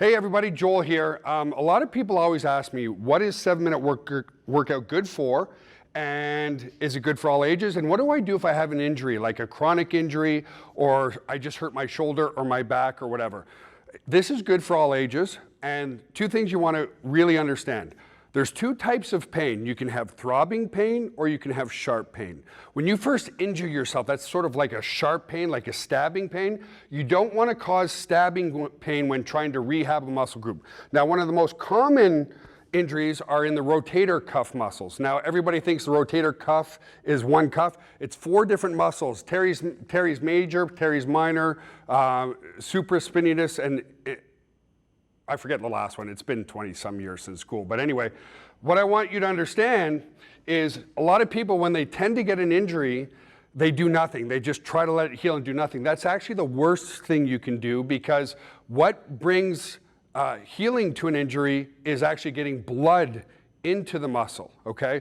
Hey everybody, Joel here. A lot of people always ask me, what is 7-minute workout good for? And is it good for all ages? And what do I do if I have an injury, like a chronic injury, or I just hurt my shoulder or my back or whatever? This is good for all ages. And two things you want to really understand. There's two types of pain. You can have throbbing pain or you can have sharp pain. When you first injure yourself, that's sort of like a sharp pain, like a stabbing pain. You don't want to cause stabbing pain when trying to rehab a muscle group. Now, one of the most common injuries are in the rotator cuff muscles. Now, everybody thinks the rotator cuff is one cuff. It's 4 different muscles: teres major, teres minor, supraspinatus, and I forget the last one. It's been 20-some years since school. But anyway, what I want you to understand is a lot of people, when they tend to get an injury, they do nothing. They just try to let it heal and do nothing. That's actually the worst thing you can do, because what brings healing to an injury is actually getting blood into the muscle, okay?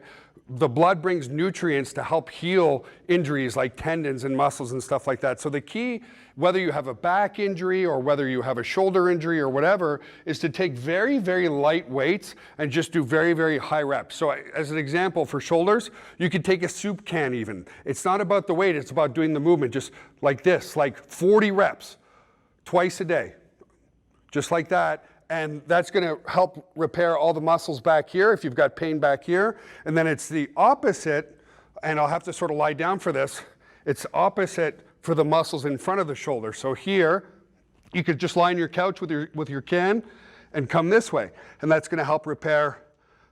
The blood brings nutrients to help heal injuries like tendons and muscles and stuff like that. So the key, whether you have a back injury or whether you have a shoulder injury or whatever, is to take very, very light weights and just do very, very high reps. So as an example, for shoulders, you could take a soup can even. It's not about the weight, it's about doing the movement, just like this, like 40 reps twice a day, just like that. And that's going to help repair all the muscles back here if you've got pain back here. And then it's the opposite, and I'll have to sort of lie down for this, it's opposite for the muscles in front of the shoulder. So here, you could just lie on your couch with your can and come this way. And that's going to help repair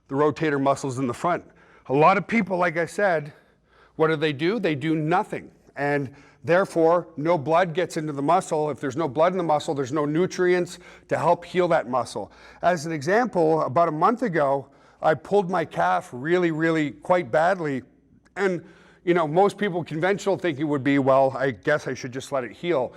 the rotator muscles in the front. A lot of people, like I said, what do? They do nothing. And therefore, no blood gets into the muscle. If there's no blood in the muscle, there's no nutrients to help heal that muscle. As an example, about a month ago, I pulled my calf really, really quite badly. And you know, most people conventional thinking would be, well, I guess I should just let it heal.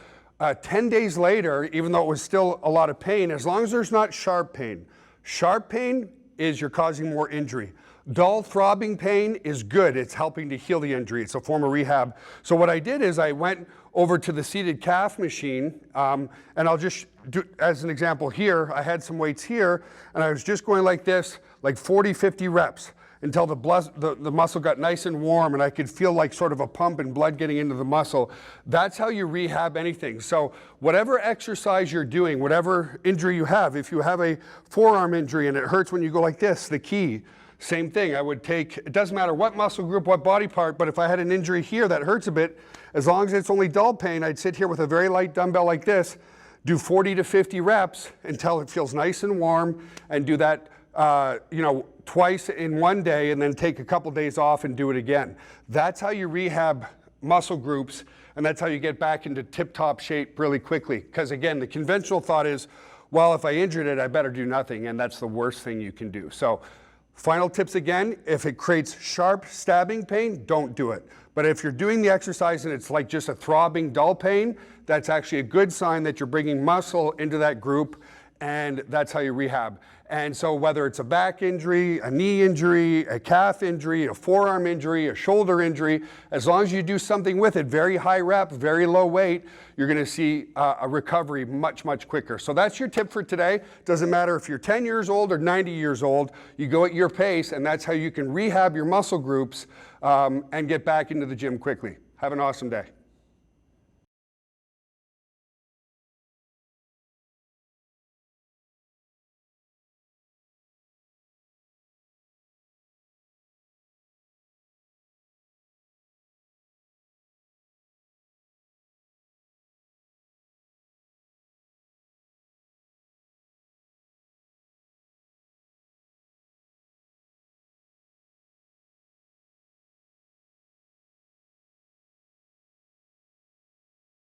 10 days later, even though it was still a lot of pain, as long as there's not sharp pain is you're causing more injury. Dull throbbing pain is good. It's helping to heal the injury. It's a form of rehab. So what I did is I went over to the seated calf machine, and I'll just do, as an example here, I had some weights here, and I was just going like this, like 40, 50 reps, until the muscle got nice and warm and I could feel like sort of a pump and blood getting into the muscle. That's how you rehab anything. So whatever exercise you're doing, whatever injury you have, if you have a forearm injury and it hurts when you go like this, the key, same thing. I would take, it doesn't matter what muscle group, what body part, but if I had an injury here that hurts a bit, as long as it's only dull pain, I'd sit here with a very light dumbbell like this, do 40 to 50 reps until it feels nice and warm, and do that twice in one day, and then take a couple days off and do it again. That's how you rehab muscle groups, and that's how you get back into tip-top shape really quickly. Because again, the conventional thought is, well, if I injured it, I better do nothing, and that's the worst thing you can do. So final tips again, if it creates sharp stabbing pain, don't do it. But if you're doing the exercise and it's like just a throbbing, dull pain, that's actually a good sign that you're bringing muscle into that group, and that's how you rehab. And so whether it's a back injury, a knee injury, a calf injury, a forearm injury, a shoulder injury, as long as you do something with it, very high rep, very low weight, you're going to see a recovery much, much quicker. So that's your tip for today. Doesn't matter if you're 10 years old or 90 years old, you go at your pace, and that's how you can rehab your muscle groups and get back into the gym quickly. Have an awesome day.